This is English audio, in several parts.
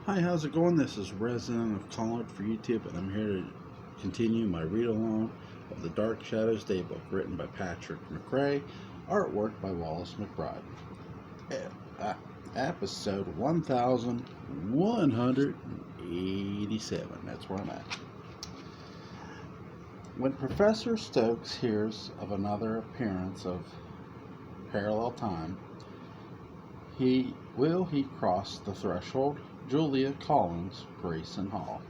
Hi, how's it going? This is Resident of College for YouTube, and I'm here to continue my read along of The Dark Shadows Daybook, written by Patrick McCray, artwork by Wallace McBride. Episode 1187. That's where I'm at. When Professor Stokes hears of another appearance of parallel time, he cross the threshold? Julia Collins, Grayson Hall.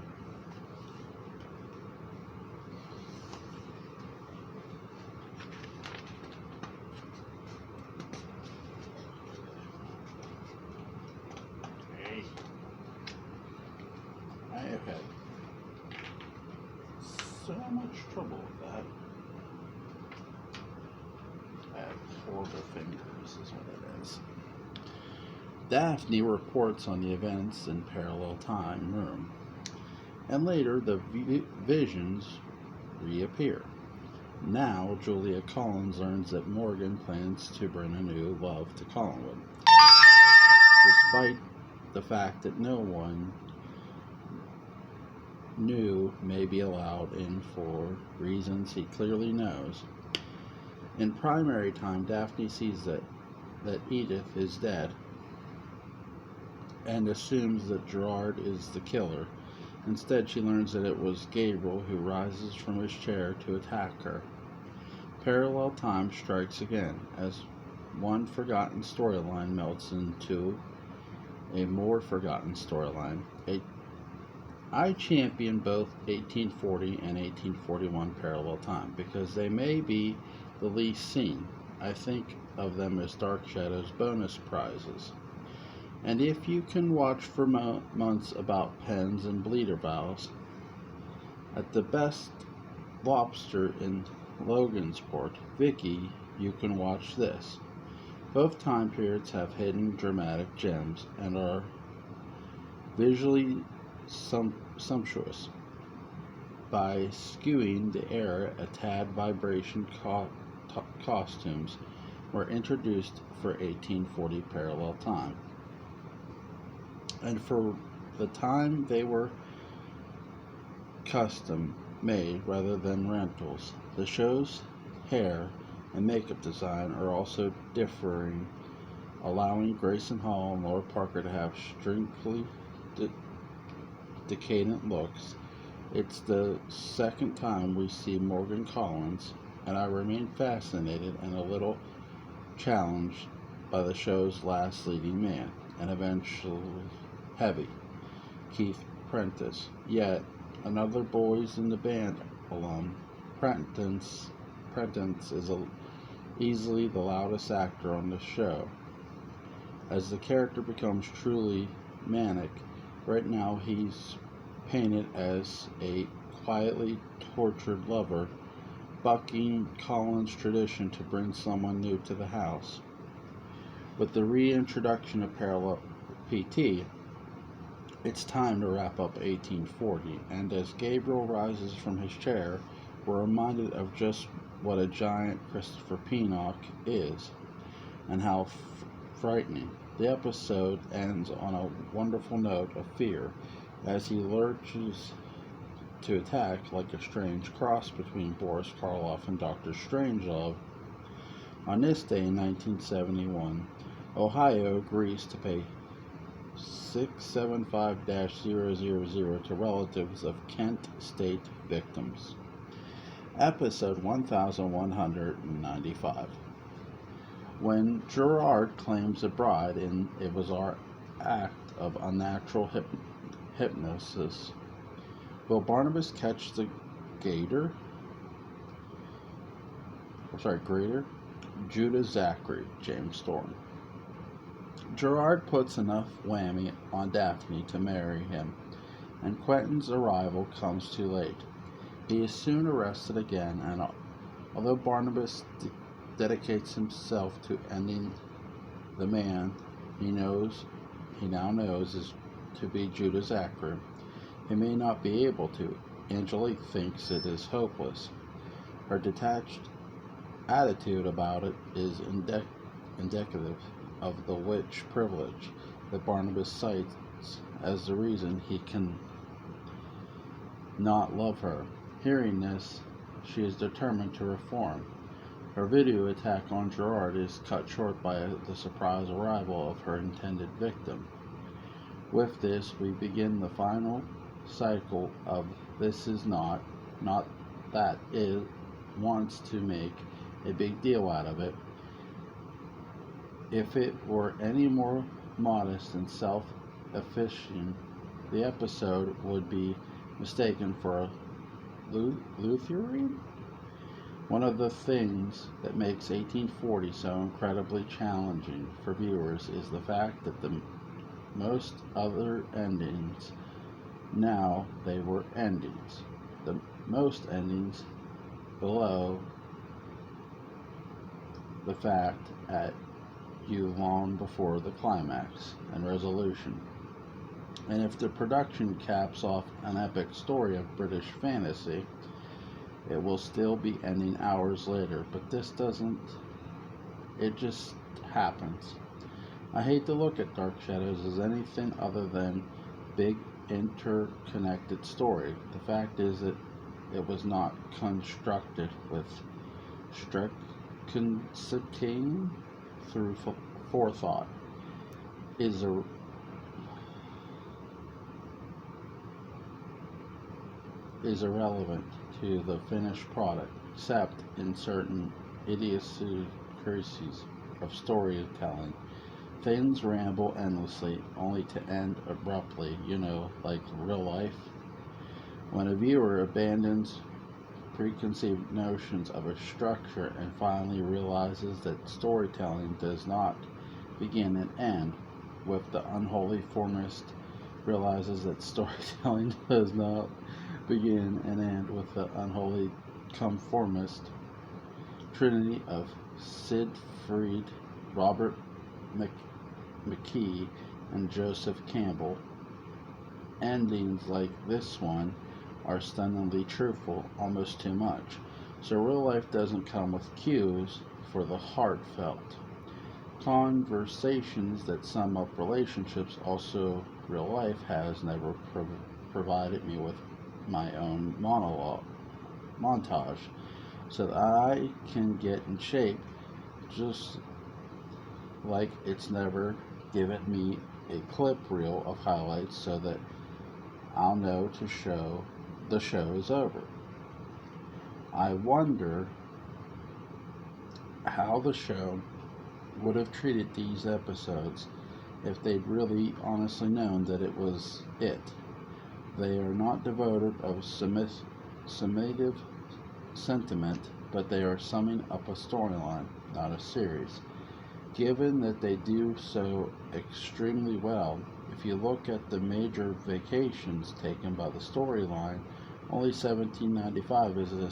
Hey. I have had so much trouble with that. I have horrible fingers, is what it is. Daphne reports on the events in parallel time room, and later the visions reappear. Now, Julia Collins learns that Morgan plans to bring a new love to Collinwood, despite the fact that no one new may be allowed in for reasons he clearly knows. In primary time, Daphne sees that Edith is dead and assumes that Gerard is the killer. Instead, she learns that it was Gabriel who rises from his chair to attack her. Parallel time strikes again, as one forgotten storyline melts into a more forgotten storyline. I champion both 1840 and 1841 parallel time because they may be the least seen. I think of them as Dark Shadows bonus prizes. And if you can watch for months about pens and bleeder valves, at the Best Lobster in Logansport, Vicky, you can watch this. Both time periods have hidden dramatic gems and are visually sumptuous. By skewing the air, a tad vibration costumes were introduced for 1840 parallel time. And for the time, they were custom made rather than rentals. The show's hair and makeup design are also differing, allowing Grayson Hall and Laura Parker to have strangely decadent looks. It's the second time we see Morgan Collins, and I remain fascinated and a little challenged by the show's last leading man, and eventually heavy, Keith Prentice. Yet another Boys in the Band alum, Prentice is easily the loudest actor on the show. As the character becomes truly manic, right now he's painted as a quietly tortured lover, bucking Collins' tradition to bring someone new to the house. With the reintroduction of parallel PT, it's time to wrap up 1840, and as Gabriel rises from his chair, we're reminded of just what a giant Christopher Pinnock is, and how frightening. The episode ends on a wonderful note of fear, as he lurches to attack like a strange cross between Boris Karloff and Dr. Strangelove. On this day in 1971, Ohio agrees to pay $675-000 to relatives of Kent State victims. Episode 1195. When Gerard claims a bride in a bizarre act of unnatural hypnosis, will Barnabas catch the greater? Judah Zachary, James Thorne. Gerard puts enough whammy on Daphne to marry him, and Quentin's arrival comes too late. He is soon arrested again, and although Barnabas dedicates himself to ending the man he now knows is to be Judah Zachary, he may not be able to. Angelique thinks it is hopeless. Her detached attitude about it is indicative of the witch privilege that Barnabas cites cites as the reason he can not love her. Hearing this, she is determined to reform. Her video attack on Gerard is cut short by the surprise arrival of her intended victim. With this, we begin the final cycle of this is not that it wants to make a big deal out of it. If it were any more modest and self-efficient, the episode would be mistaken for a Lutheran. One of the things that makes 1840 so incredibly challenging for viewers is the fact that the most other endings, now they were endings. The most endings below the fact at you long before the climax and resolution. And if the production caps off an epic story of British fantasy, it will still be ending hours later, but this doesn't, it just happens. I hate to look at Dark Shadows as anything other than big interconnected story. The fact is that it was not constructed with stringency through forethought. Is irrelevant to the finished product, except in certain idiosyncrasies of storytelling. Things ramble endlessly, only to end abruptly, like real life. When a viewer abandons preconceived notions of a structure and finally realizes that storytelling does not begin and end with the unholy formist realizes that storytelling does not begin and end with the unholy conformist trinity of Siegfried, Robert McKay, and Joseph Campbell. Endings like this one are stunningly truthful, almost too much. So real life doesn't come with cues for the heartfelt conversations that sum up relationships. Also, real life has never provided me with my own monologue montage so that I can get in shape, just like it's never given me a clip reel of highlights so that I'll know the show is over. I wonder how the show would have treated these episodes if they'd really honestly known that it was it. They are not devoid of summative sentiment, but they are summing up a storyline, not a series. Given that they do so extremely well, if you look at the major vacations taken by the storyline, only 1795 is a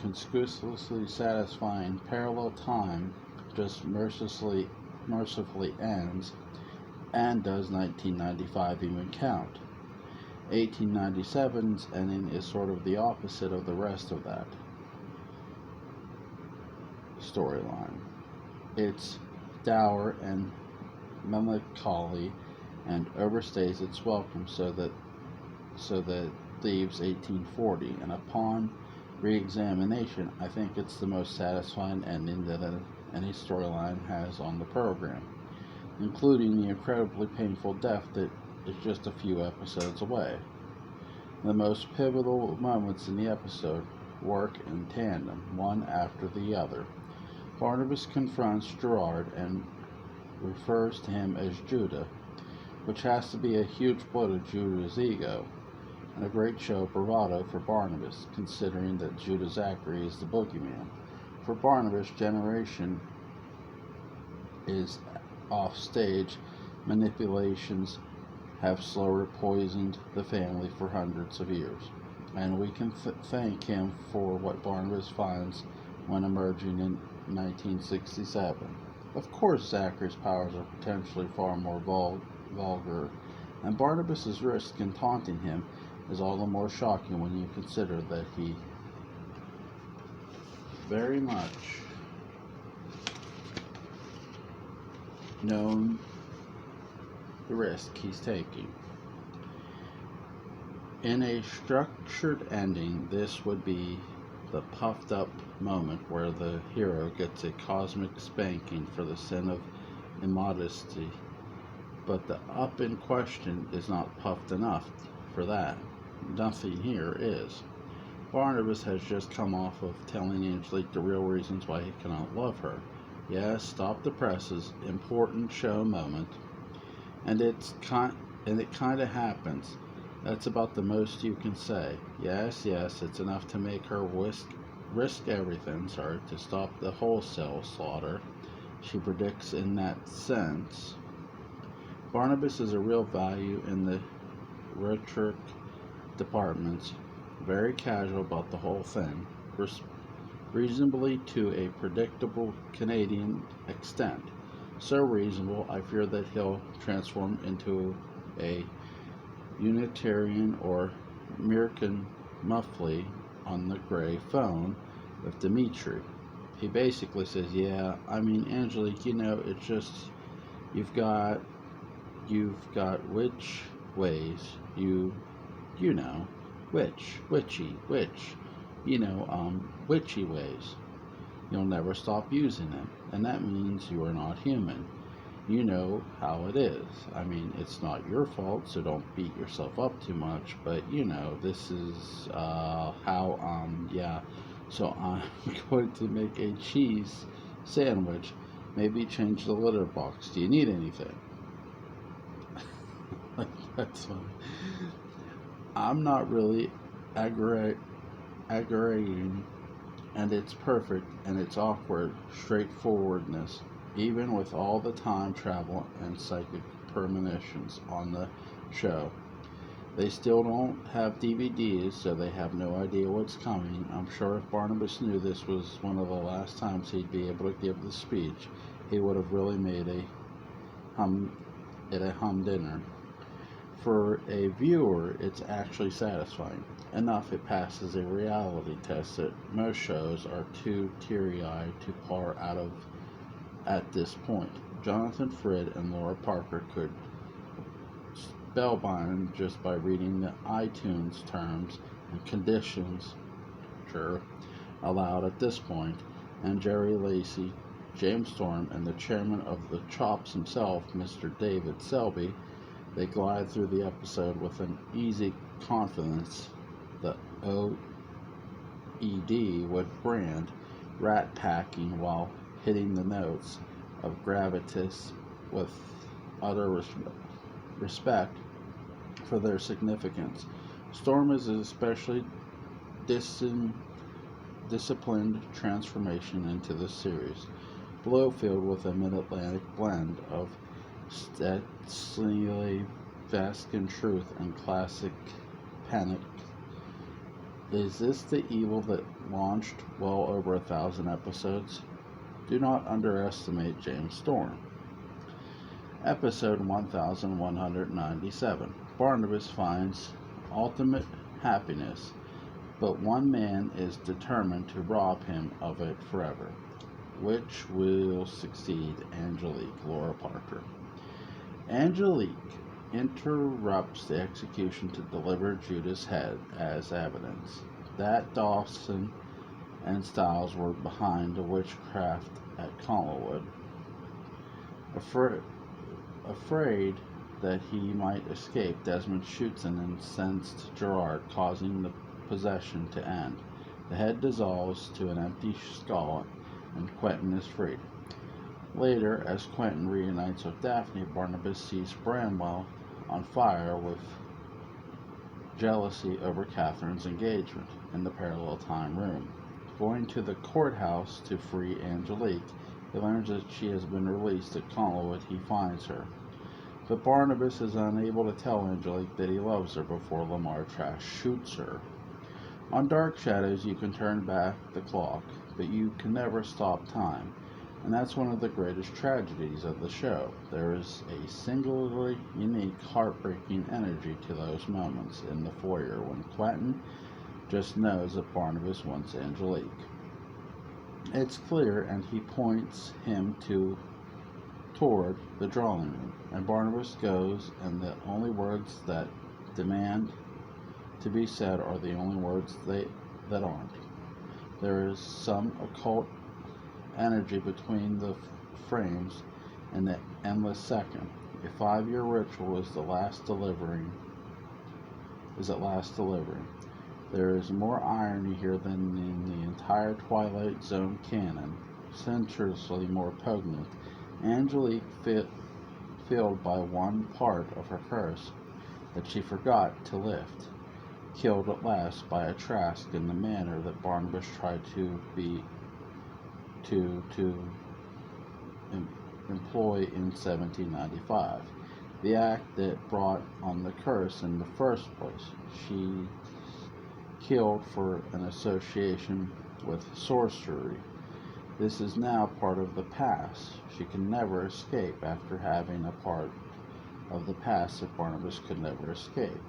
conspicuously satisfying parallel time, just mercifully ends. And does 1995 even count? 1897's ending is sort of the opposite of the rest of that storyline. It's dour and melancholy and overstays its welcome so that leaves 1840, and upon re-examination I think it's the most satisfying ending that any storyline has on the program, including the incredibly painful death that is just a few episodes away. The most pivotal moments in the episode work in tandem, one after the other. Barnabas confronts Gerard and refers to him as Judah, which has to be a huge blow to Judah's ego, and a great show of bravado for Barnabas, considering that Judah Zachary is the boogeyman. For Barnabas, generation is off stage. Manipulations have slowly poisoned the family for hundreds of years, and we can thank him for what Barnabas finds when emerging in 1967. Of course, Zachary's powers are potentially far more vulgar, and Barnabas's risk in taunting him is all the more shocking when you consider that he very much known the risk he's taking. In a structured ending, this would be the puffed up moment where the hero gets a cosmic spanking for the sin of immodesty, but the up in question is not puffed enough for that. Nothing here is. Barnabas has just come off of telling Angelique the real reasons why he cannot love her. Yes, stop the presses, important show moment, and it kind of happens. That's about the most you can say. Yes, it's enough to make her risk everything, to stop the wholesale slaughter she predicts in that sense. Barnabas is a real value in the rhetoric departments, very casual about the whole thing, reasonably to a predictable Canadian extent. So reasonable, I fear that he'll transform into a Unitarian or American Muffley on the gray phone with Dimitri. He basically says, yeah, I mean, Angelique, it's just, you've got which ways, witchy ways. You'll never stop using them, and that means you are not human. You know how it is. I mean, it's not your fault, so don't beat yourself up too much, but this is yeah. So I'm going to make a cheese sandwich. Maybe change the litter box. Do you need anything? That's funny. I'm not really aggravating, and it's perfect, and it's awkward straightforwardness, even with all the time travel and psychic premonitions on the show. They still don't have DVDs, so they have no idea what's coming. I'm sure if Barnabas knew this was one of the last times he'd be able to give the speech, he would have really made a humdinger. For a viewer, it's actually satisfying enough it passes a reality test that most shows are too teary-eyed to pour out of at this point. Jonathan Frid and Laura Parker could spellbind just by reading the iTunes terms and conditions aloud at this point, and Jerry Lacey, James Storm, and the chairman of the Chops himself, Mr. David Selby, they glide through the episode with an easy confidence the OED would brand rat packing while hitting the notes of gravitas with utter respect for their significance. Storm is an especially disciplined transformation into the series, Blowfield with a mid-Atlantic blend of Stanislavski Vascan truth and classic panic. Is this the evil that launched well over 1,000 episodes? Do not underestimate James Storm. Episode 1197. Barnabas finds ultimate happiness, but one man is determined to rob him of it forever. Which will succeed? Angelique, Laura Parker. Angelique interrupts the execution to deliver Judah's head as evidence that Dawson and Stiles were behind the witchcraft at Collinwood. Afraid that he might escape, Desmond shoots an incensed Gerard, causing the possession to end. The head dissolves to an empty skull, and Quentin is freed. Later, as Quentin reunites with Daphne, Barnabas sees Bramwell on fire with jealousy over Catherine's engagement in the parallel time room. Going to the courthouse to free Angelique, he learns that she has been released at Collinwood. He finds her. But Barnabas is unable to tell Angelique that he loves her before Lamar Trash shoots her. On Dark Shadows, you can turn back the clock, but you can never stop time. And that's one of the greatest tragedies of the show. There is a singularly unique, heartbreaking energy to those moments in the foyer when Quentin just knows that Barnabas wants Angelique. It's clear, and he points him to toward the drawing room, and Barnabas goes, and the only words that demand to be said are the only words that aren't. There is some occult energy between the frames and the endless second. A 5-year ritual is at last delivering. There is more irony here than in the entire Twilight Zone canon, sensuously more poignant. Angelique filled by one part of her curse that she forgot to lift, killed at last by a Trask in the manner that Barnabas tried to employ in 1795. The act that brought on the curse in the first place. She killed for an association with sorcery. This is now part of the past. She can never escape after having a part of the past that Barnabas could never escape.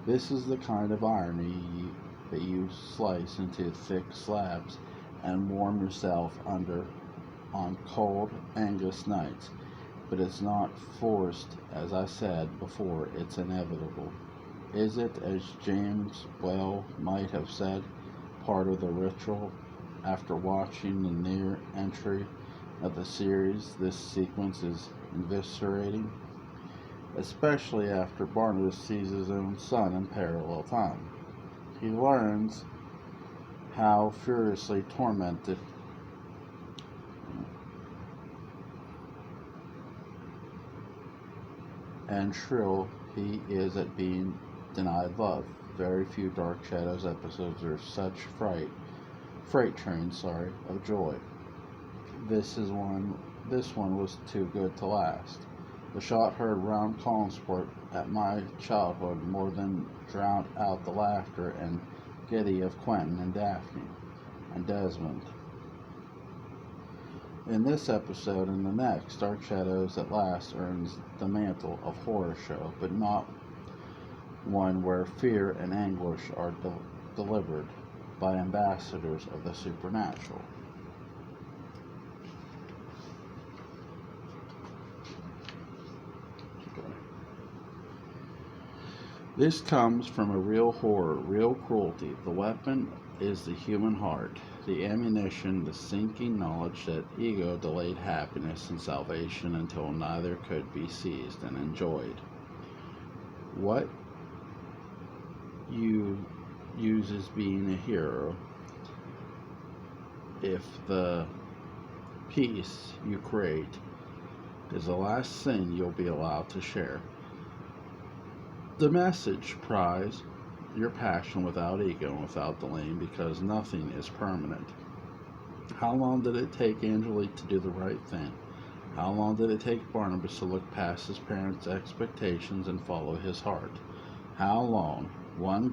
This is the kind of irony that you slice into thick slabs and warm yourself under on cold August nights. But it's not forced, as I said before, it's inevitable. Is it, as James well might have said, part of the ritual? After watching the near entry of the series, this sequence is eviscerating, especially after Barnabas sees his own son in parallel time. He learns how furiously tormented and shrill he is at being denied love. Very few Dark Shadows episodes are such freight trains, of joy. This one was too good to last. The shot heard round Collinsport at my childhood more than drowned out the laughter and giddy of Quentin and Daphne and Desmond. In this episode and the next, Dark Shadows at last earns the mantle of horror show, but not one where fear and anguish are delivered by ambassadors of the supernatural. This comes from a real horror, real cruelty. The weapon is the human heart, the ammunition, the sinking knowledge that ego delayed happiness and salvation until neither could be seized and enjoyed. What you use as being a hero if the peace you create is the last thing you'll be allowed to share. The message: prize your passion without ego and without delaying, because nothing is permanent. How long did it take Angelique to do the right thing? How long did it take Barnabas to look past his parents' expectations and follow his heart? How long? One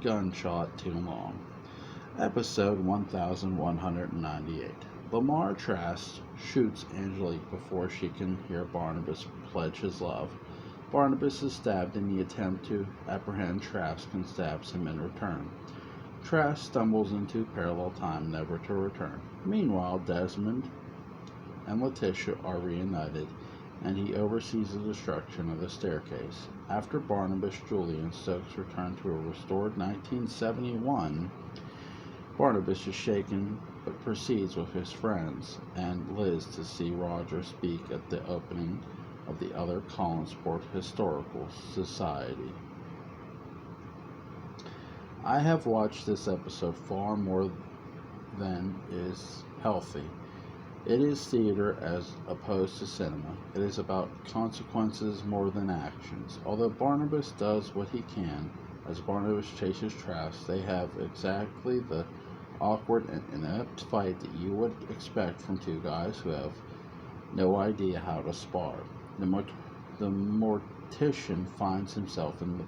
gunshot too long. Episode 1198. Lamar Trask shoots Angelique before she can hear Barnabas pledge his love. Barnabas is stabbed in the attempt to apprehend Trask and stabs him in return. Trask stumbles into parallel time, never to return. Meanwhile, Desmond and Letitia are reunited, and he oversees the destruction of the staircase. After Barnabas, Julie, and Stokes return to a restored 1971, Barnabas is shaken but proceeds with his friends and Liz to see Roger speak at the opening of the other Collinsport Historical Society. I have watched this episode far more than is healthy. It is theater as opposed to cinema. It is about consequences more than actions. Although Barnabas does what he can, as Barnabas chases Trask, they have exactly the awkward and inept fight that you would expect from two guys who have no idea how to spar. The mortician finds himself in the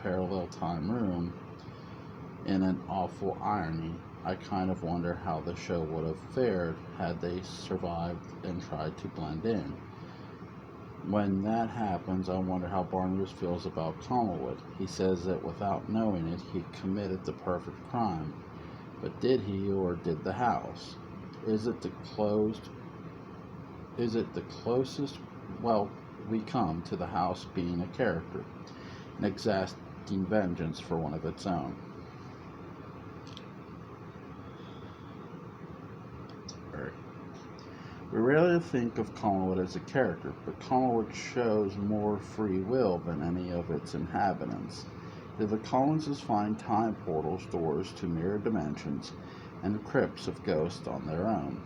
parallel time room in an awful irony. I kind of wonder how the show would have fared had they survived and tried to blend in. When that happens, I wonder how Barnabas feels about Collingwood. He says that without knowing it, he committed the perfect crime. But did he, or did the house? Is it the closed is it the closest, we come to the house being a character, and exacting vengeance for one of its own. Right. We rarely think of Collingwood as a character, but Collingwood shows more free will than any of its inhabitants. Do the Collinses find time portals, doors to mirror dimensions, and crypts of ghosts on their own?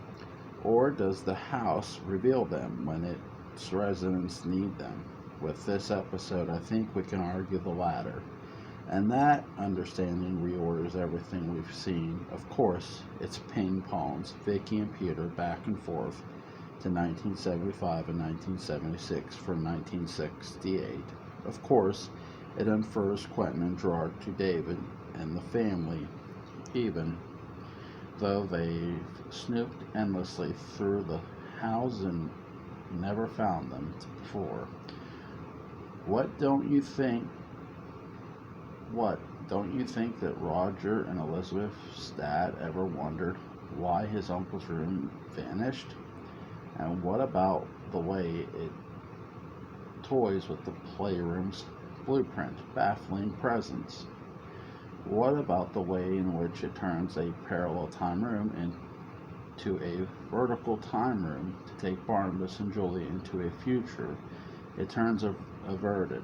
Or does the house reveal them when its residents need them? With this episode, I think we can argue the latter. And that understanding reorders everything we've seen. Of course, it's ping-pongs, Vicky and Peter back and forth to 1975 and 1976 from 1968. Of course, it infers Quentin and Gerard to David and the family, even though they've snooped endlessly through the house and never found them before. Don't you think that Roger and Elizabeth's dad ever wondered why his uncle's room vanished? And what about the way it toys with the playroom's blueprint, baffling presence? What about the way in which it turns a parallel time room into a vertical time room to take Barnabas and Julia into a future it turns averted?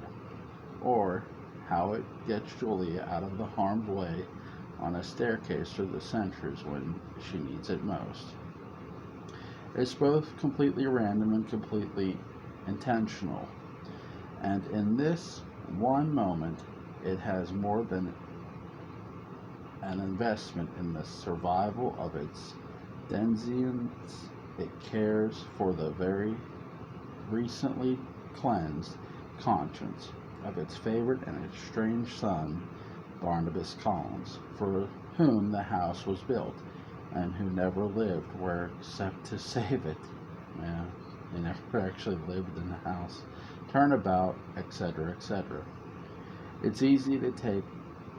Or how it gets Julia out of the harmed way on a staircase through the centuries when she needs it most. It's both completely random and completely intentional. And in this one moment, it has more than an investment in the survival of its denizens. It cares for the very recently cleansed conscience of its favorite and estranged son, Barnabas Collins, for whom the house was built, and who never lived where except to save it. Yeah, he never actually lived in the house. Turnabout, etc., etc. It's easy to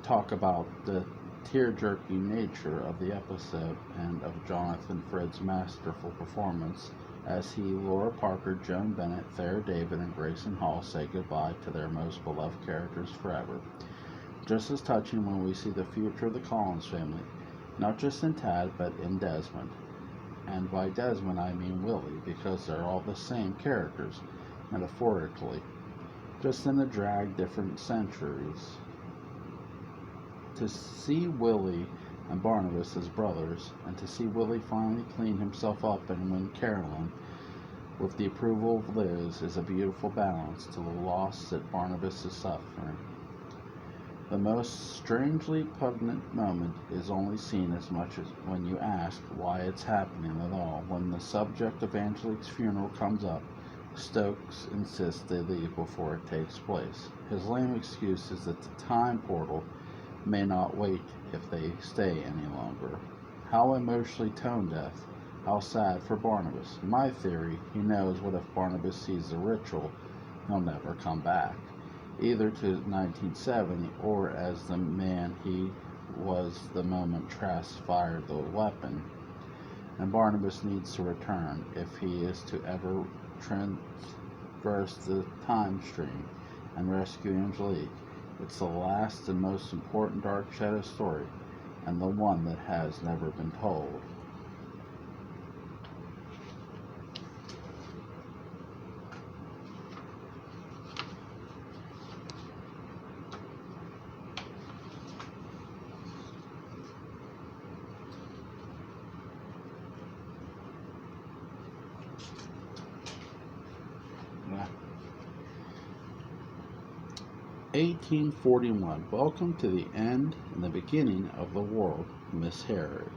talk about the tear-jerking nature of the episode and of Jonathan Frydd's masterful performance as he, Laura Parker, Joan Bennett, Thayer David, and Grayson Hall say goodbye to their most beloved characters forever. Just as touching when we see the future of the Collins family, not just in Tad, but in Desmond. And by Desmond I mean Willie, because they're all the same characters, metaphorically, just in a drag different centuries. To see Willie and Barnabas as brothers, and to see Willie finally clean himself up and win Carolyn with the approval of Liz is a beautiful balance to the loss that Barnabas is suffering. The most strangely poignant moment is only seen as much as when you ask why it's happening at all. When the subject of Angelique's funeral comes up, Stokes insists they leave before it takes place. His lame excuse is that the time portal may not wait if they stay any longer. How emotionally tone-deaf, how sad for Barnabas. My theory, he knows what if Barnabas sees the ritual, he'll never come back, either to 1970 or as the man he was the moment Trask fired the weapon. And Barnabas needs to return if he is to ever traverse the time stream and rescue Angelique. It's the last and most important Dark Shadow story, and the one that has never been told. Yeah. 1841. Welcome to the end and the beginning of the world, Miss Heritage.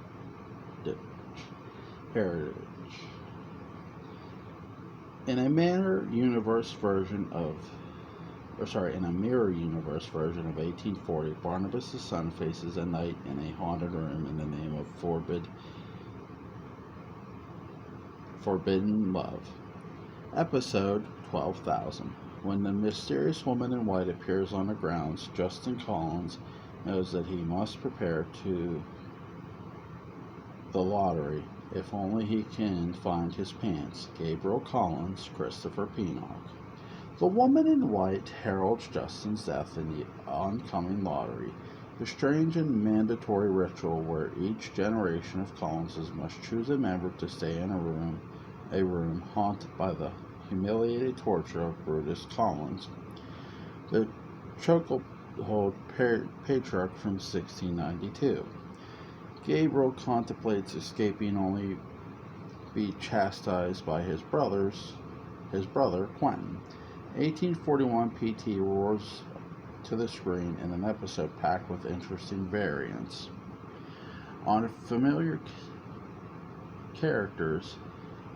In a mirror universe version of 1840, Barnabas' son faces a night in a haunted room in the name of forbidden love. Episode 12,000. When the mysterious woman in white appears on the grounds, Justin Collins knows that he must prepare to the lottery If only he can find his pants. Gabriel Collins, Christopher Penock. The Woman in White heralds Justin's death in the oncoming lottery, the strange and mandatory ritual where each generation of Collinses must choose a member to stay in a room haunted by the humiliating torture of Brutus Collins, the chokehold patriarch from 1692. Gabriel contemplates escaping only be chastised by his brother Quentin. 1841 PT roars to the screen in an episode packed with interesting variants on familiar characters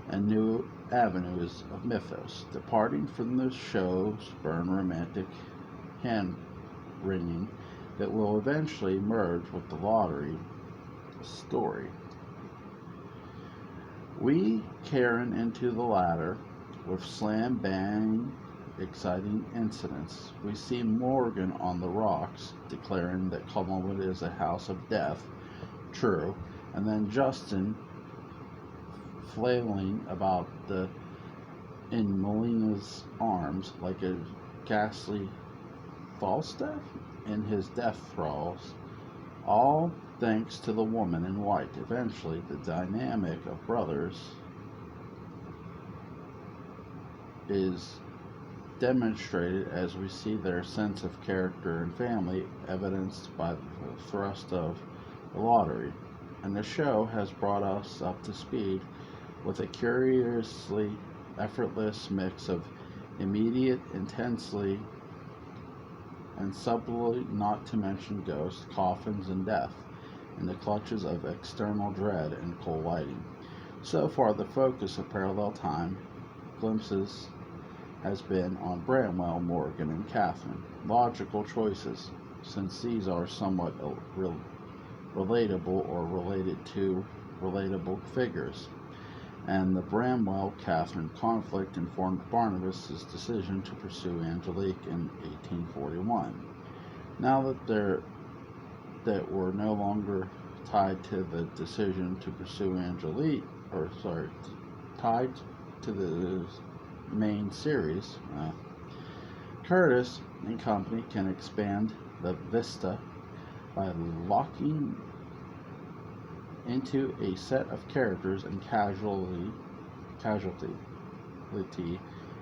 and new avenues of mythos, departing from the show's burn romantic hand-wringing that will eventually merge with the lottery story. We Karen into the latter with slam bang exciting incidents. We see Morgan on the rocks declaring that Collinwood is a house of death, true, and then Justin flailing about in Melina's arms like a ghastly Falstaff in his death thralls, all thanks to the Woman in White. Eventually, the dynamic of brothers is demonstrated as we see their sense of character and family evidenced by the thrust of the lottery. And the show has brought us up to speed with a curiously effortless mix of immediate, intensely, and subtly, not to mention ghosts, coffins, and death, in the clutches of external dread and cold lighting. So far, the focus of Parallel Time glimpses has been on Bramwell, Morgan, and Catherine. Logical choices, since these are somewhat relatable or related to relatable figures. And the Bramwell-Catherine conflict informed Barnabas' decision to pursue Angelique in 1841. Now that we're no longer tied to the decision to pursue tied to the main series, Curtis and company can expand the vista by locking into a set of characters and casualty.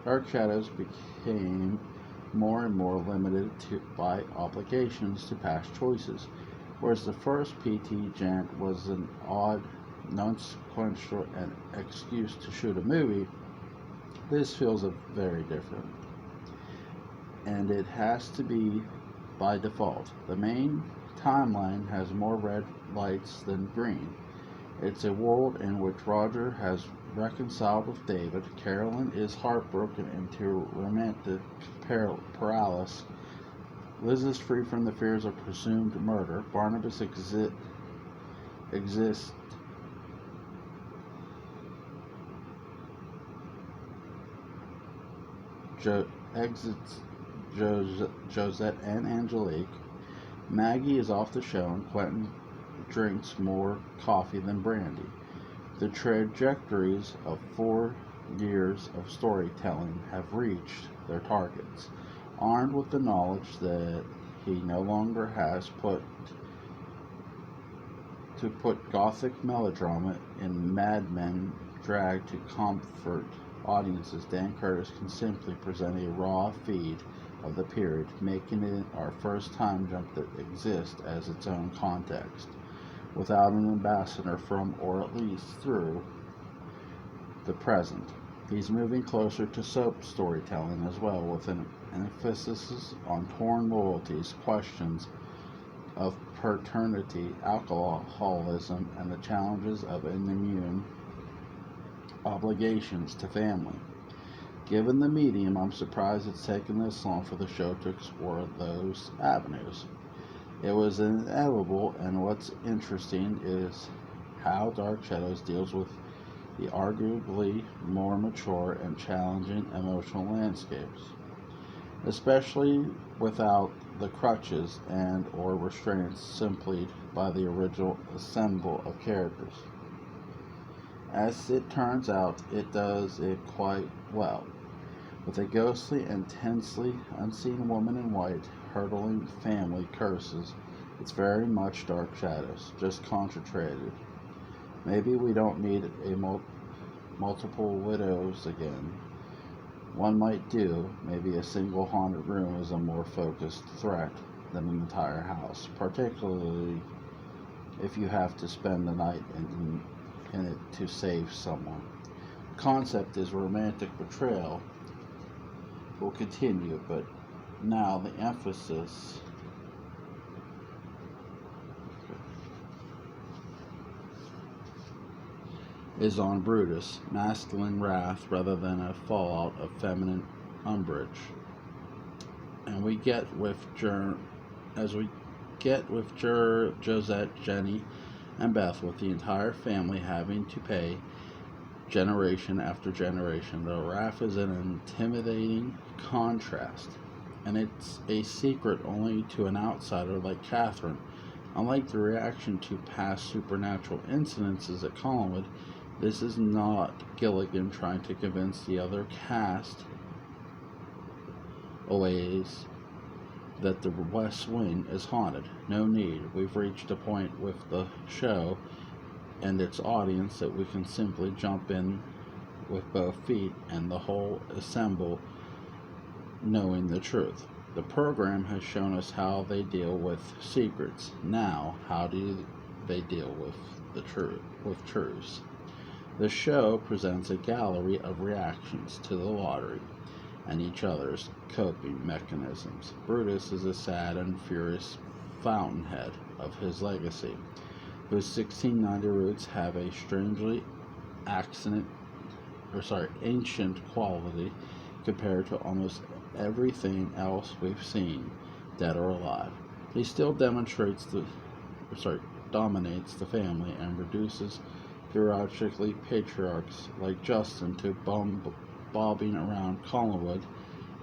Dark Shadows became more and more limited by obligations to past choices, whereas the first PT Gent was an odd, non-sequential and excuse to shoot a movie. This feels very different, and it has to be by default. The main timeline has more red lights than green. It's a world in which Roger has reconciled with David, Carolyn is heartbroken into romantic paralysis, Liz is free from the fears of presumed murder, Barnabas exists exits Josette and Angelique, Maggie is off the show, and Quentin drinks more coffee than brandy. The trajectories of 4 years of storytelling have reached their targets. Armed with the knowledge that he no longer has to put gothic melodrama in Mad Men drag to comfort audiences, Dan Curtis can simply present a raw feed of the period, making it our first time jump that exists as its own context, without an ambassador from or at least through the present. He's moving closer to soap storytelling as well, with an emphasis on torn loyalties, questions of paternity, alcoholism, and the challenges of immune obligations to family. Given the medium, I'm surprised it's taken this long for the show to explore those avenues. It was inevitable, and what's interesting is how Dark Shadows deals with the arguably more mature and challenging emotional landscapes, especially without the crutches and or restraints simply by the original ensemble of characters. As it turns out, it does it quite well, with a ghostly, intensely unseen woman in white hurtling family curses. It's very much Dark Shadows, just concentrated. Maybe we don't need a multiple widows again. One might do. Maybe a single haunted room is a more focused threat than an entire house, particularly if you have to spend the night in it to save someone. The concept is romantic betrayal will continue, but now the emphasis is on Brutus, masculine wrath rather than a fallout of feminine umbrage. And we get with Josette, Jenny, and Beth, with the entire family having to pay generation after generation. The wrath is an intimidating contrast, and it's a secret only to an outsider like Catherine. Unlike the reaction to past supernatural incidences at Collinwood, this is not Gilligan trying to convince the other cast always that the West Wing is haunted. No need. We've reached a point with the show and its audience that we can simply jump in with both feet and the whole assemble knowing the truth. The program has shown us how they deal with secrets. Now, how do they deal with truths? The show presents a gallery of reactions to the lottery and each other's coping mechanisms. Brutus is a sad and furious fountainhead of his legacy, whose 1690 roots have a strangely ancient quality compared to almost everything else we've seen, dead or alive. He still dominates the family and reduces periodically patriarchs like Justin to bobbing around Collinwood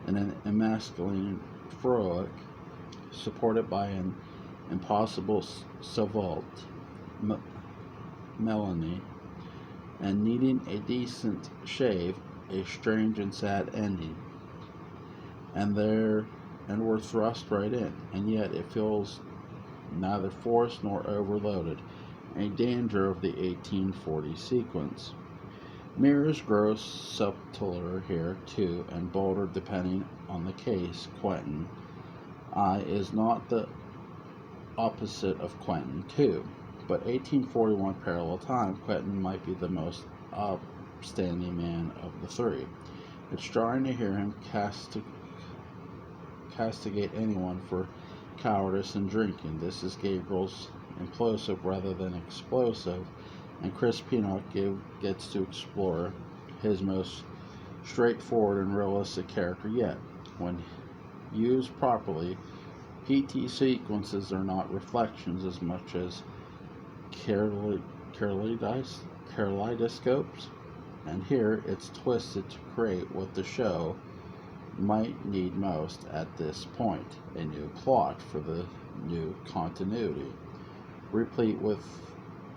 in an emasculating frolic, supported by an impossible savant, Melanie, and needing a decent shave, a strange and sad ending. And we're thrust right in, and yet it feels neither forced nor overloaded, a danger of the 1840 sequence. Mirrors grow subtler here, too, and bolder depending on the case. Quentin I is not the opposite of Quentin II, but 1841 parallel time, Quentin might be the most upstanding man of the three. It's jarring to hear him castigate anyone for cowardice and drinking. This is Gabriel's implosive rather than explosive, and Chris Pinnock gets to explore his most straightforward and realistic character yet. When used properly, PT sequences are not reflections as much as kaleidoscopes, and here it's twisted to create what the show might need most at this point, a new plot for the new continuity, replete with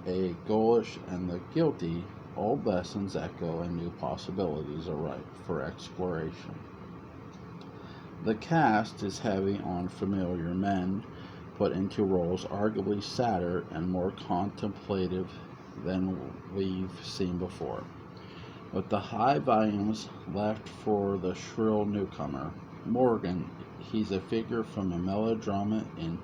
a ghoulish and the guilty. Old lessons echo and new possibilities are ripe for exploration. The cast is heavy on familiar men put into roles arguably sadder and more contemplative than we've seen before. With the high volumes left for the shrill newcomer, Morgan, he's a figure from a melodrama in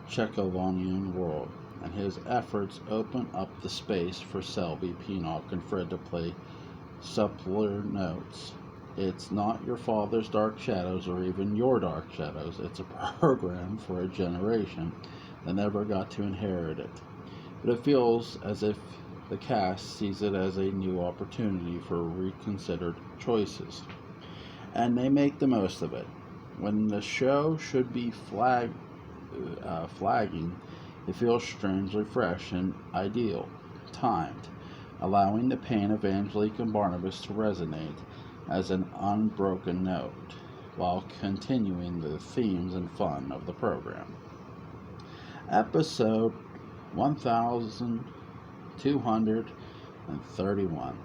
Chekhovian world, and his efforts open up the space for Selby, Pinnock, and Fred to play subtler notes. It's not your father's Dark Shadows or even your Dark Shadows. It's a program for a generation that never got to inherit it. But it feels as if the cast sees it as a new opportunity for reconsidered choices, and they make the most of it. When the show should be flagging, it feels strangely fresh and ideal, timed, allowing the pain of Angelique and Barnabas to resonate as an unbroken note, while continuing the themes and fun of the program. Episode 1200 31.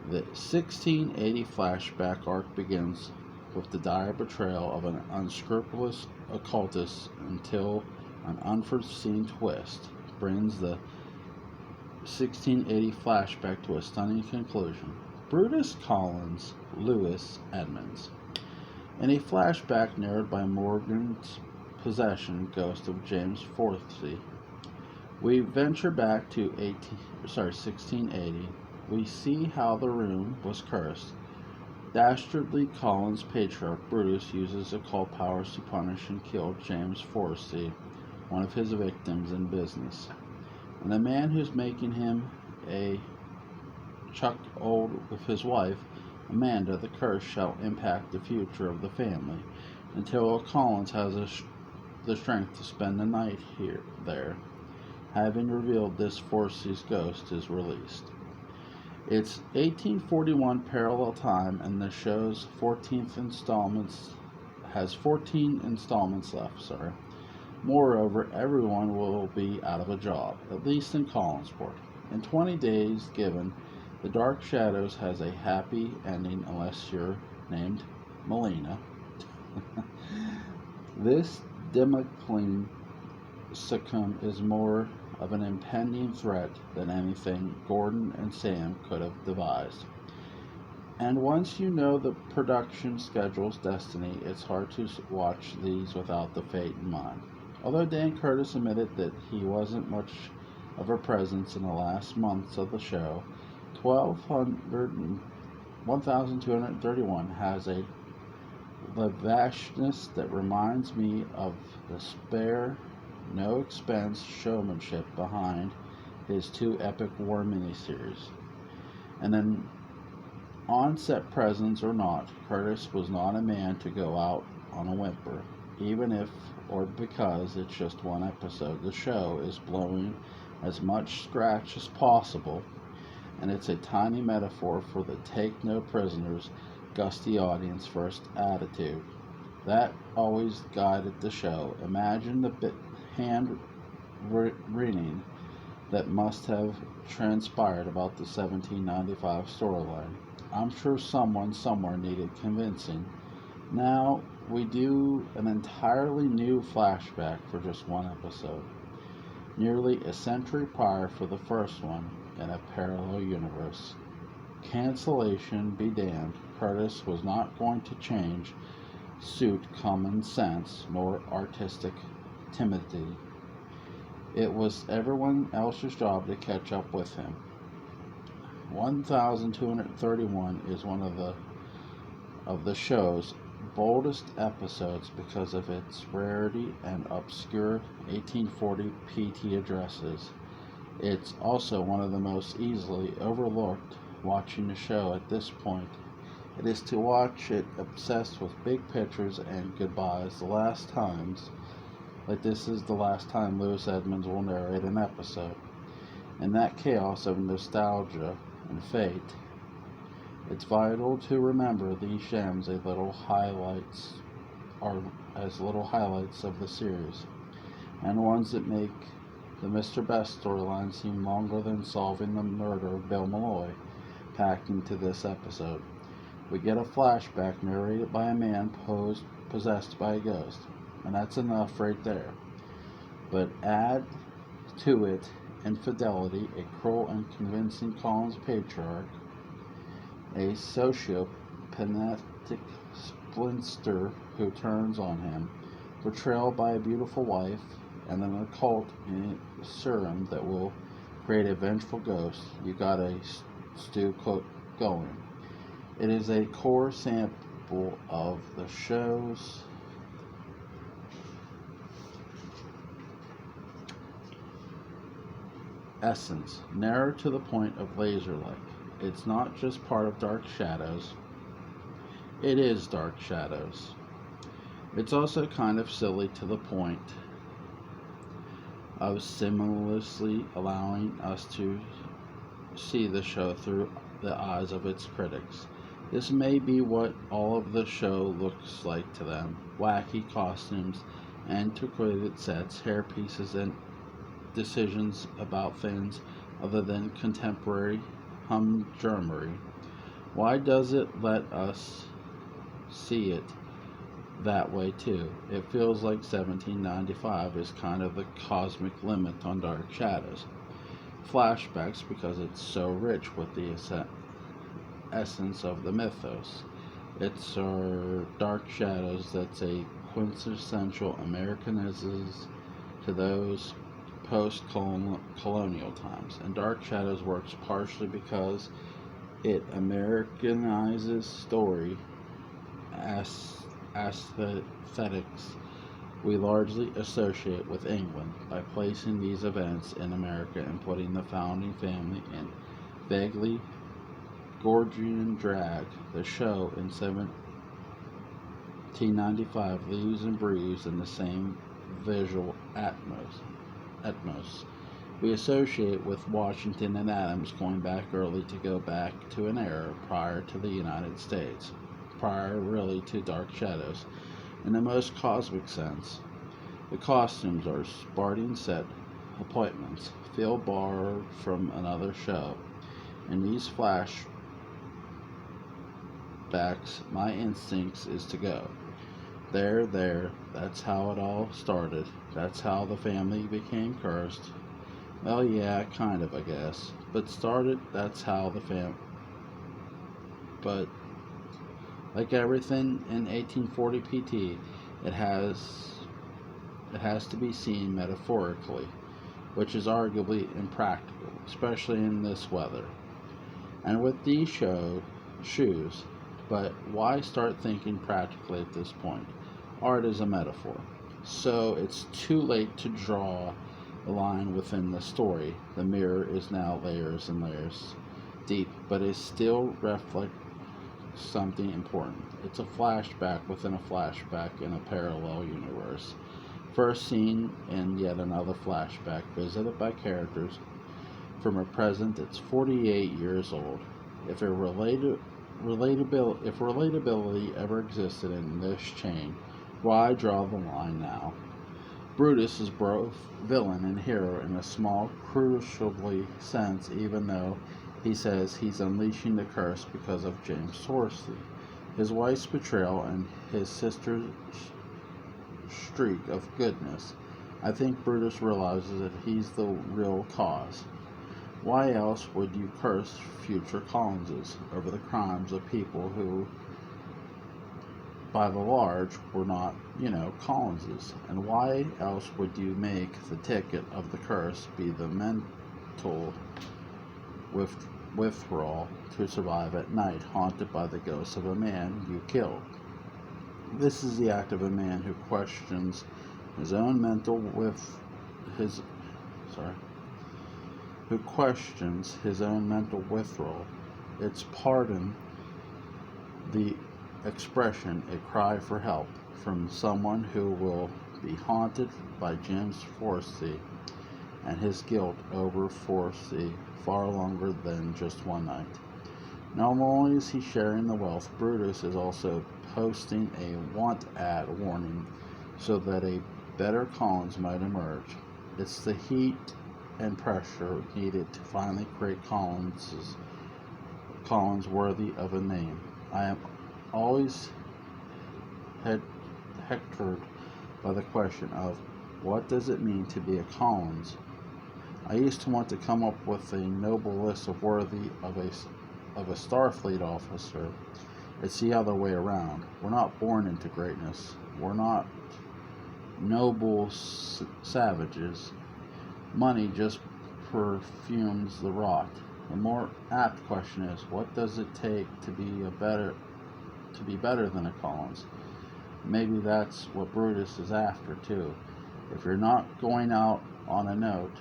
The 1680 flashback arc begins with the dire betrayal of an unscrupulous occultist until an unforeseen twist brings the 1680 flashback to a stunning conclusion. Brutus Collins, Lewis Edmonds. In a flashback narrated by Morgan's possession ghost of James Forsyth, we venture back to 1680. We see how the room was cursed. Dastardly Collins' patriarch Brutus uses occult powers to punish and kill James Forsyth, one of his victims in business. And the man who's making him a chuck old with his wife, Amanda, the curse shall impact the future of the family until Collins has the strength to spend the night there. Having revealed this, Forsyth's ghost is released. It's 1841 parallel time, and the show's 14th installments has 14 installments left. Moreover, everyone will be out of a job, at least in Collinsport. In 20 days given, The Dark Shadows has a happy ending unless you're named Melina. This Democlean succumb is more of an impending threat than anything Gordon and Sam could have devised. And once you know the production schedule's destiny, it's hard to watch these without the fate in mind. Although Dan Curtis admitted that he wasn't much of a presence in the last months of the show, 1231 has a lavishness that reminds me of the spare, no-expense showmanship behind his two epic war miniseries. And then, on-set presence or not, Curtis was not a man to go out on a whimper, even if or because it's just one episode. The show is blowing as much scratch as possible, and it's a tiny metaphor for the take-no-prisoners, gusty audience first attitude. That always guided the show. Imagine the hand-wringing that must have transpired about the 1795 storyline. I'm sure someone somewhere needed convincing. Now we do an entirely new flashback for just one episode, nearly a century prior for the first one in a parallel universe. Cancellation be damned, Curtis was not going to suit common sense nor artistic timidity. It was everyone else's job to catch up with him. 1231 is one of the show's boldest episodes because of its rarity and obscure 1840 PT addresses. It's also one of the most easily overlooked watching the show at this point. It is to watch it obsessed with big pictures and goodbyes. This is the last time Lewis Edmonds will narrate an episode. In that chaos of nostalgia and fate, it's vital to remember these gems as little highlights of the series, and ones that make the Mr. Best storyline seem longer than solving the murder of Bill Malloy, packed into this episode. We get a flashback narrated by a man possessed by a ghost, and that's enough right there. But add to it infidelity, a cruel and convincing Collins patriarch, a sociopathic spinster who turns on him, betrayal by a beautiful wife, and an occult serum that will create a vengeful ghost. You got a stew cook going. It is a core sample of the show's essence, narrow to the point of laser-like. It's not just part of Dark Shadows. It is Dark Shadows. It's also kind of silly to the point of seamlessly allowing us to see the show through the eyes of its critics. This may be what all of the show looks like to them. Wacky costumes, antiquated sets, hairpieces, and decisions about things other than contemporary humdrum. Why does it let us see it that way too? It feels like 1795 is kind of the cosmic limit on Dark Shadows. Flashbacks because it's so rich with the essence of the mythos. It's our Dark Shadows that's a quintessential Americanism to those post-colonial times. And Dark Shadows works partially because it Americanizes story aesthetics we largely associate with England by placing these events in America and putting the founding family in vaguely Georgian drag. The show in 1795 leaves and breathes in the same visual atmos we associate with Washington and Adams, going back early to go back to an era prior to the United States, prior really to Dark Shadows. In the most cosmic sense, the costumes are Spartan set appointments, feel borrowed from another show. In these flashbacks, my instincts is to go. There, that's how it all started. That's how the family became cursed. Well, yeah, kind of, I guess. But started, that's how the But, like everything in 1840 PT, it has to be seen metaphorically, which is arguably impractical, especially in this weather. And with these shoes, but why start thinking practically at this point? Art is a metaphor. So it's too late to draw a line within the story. The mirror is now layers and layers deep, but it still reflects something important. It's a flashback within a flashback in a parallel universe. First seen in yet another flashback, visited by characters from a present that's 48 years old. If relatability ever existed in this chain, why draw the line now? Brutus is both villain and hero in a small, crucially sense, even though he says he's unleashing the curse because of James Horsey, his wife's betrayal, and his sister's streak of goodness. I think Brutus realizes that he's the real cause. Why else would you curse future Collinses over the crimes of people who, by the large, were not, Collinses? And why else would you make the ticket of the curse be the mental withdrawal to survive at night, haunted by the ghost of a man you killed? This is the act of a man who questions his own mental withdrawal. It's pardon the expression, a cry for help from someone who will be haunted by James Forsey and his guilt over Forsey far longer than just one night. Not only is he sharing the wealth, Brutus is also posting a want ad warning so that a better Collins might emerge. It's the heat and pressure needed to finally create Collins worthy of a name. I am always hectored by the question of what does it mean to be a Collins? I used to want to come up with a noble list of worthy of a Starfleet officer. It's the other way around. We're not born into greatness. We're not noble savages. Money just perfumes the rot. The more apt question is, what does it take to be better than a Collins? Maybe that's what Brutus is after too. If you're not going out on a note,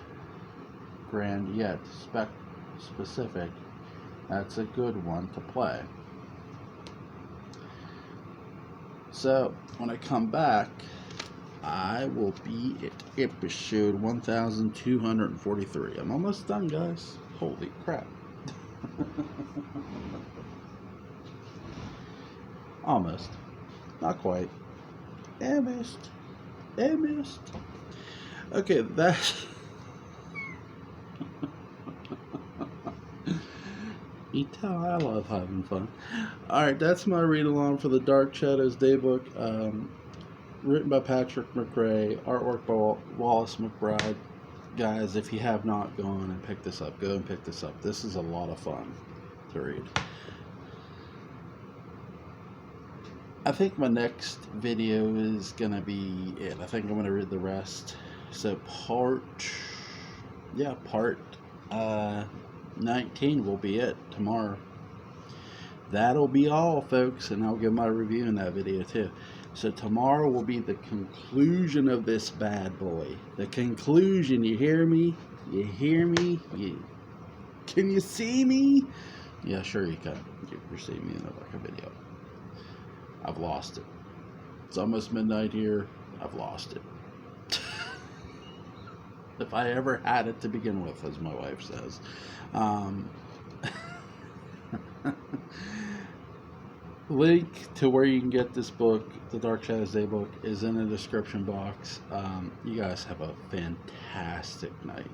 grand yet specific, that's a good one to play. So when I come back, I will be at episode 1243. I'm almost done, guys. Holy crap. Almost. Not quite. Almost. Okay, You tell I love having fun. Alright, that's my read along for the Dark Shadows Daybook. Written by Patrick McCray, artwork by Wallace McBride. Guys, if you have not gone and picked this up, go and pick this up. This is a lot of fun to read. I think my next video is going to be it. I think I'm going to read the rest. So part 19 will be it tomorrow. That'll be all, folks, and I'll give my review in that video too. So tomorrow will be the conclusion of this bad boy. The conclusion, you hear me? You hear me? Can you see me? Yeah, sure you can. You're seeing me in a video. I've lost it. It's almost midnight here. I've lost it. If I ever had it to begin with, as my wife says. Link to where you can get this book, the Dark Shadows Daybook, is in the description box. You guys have a fantastic night.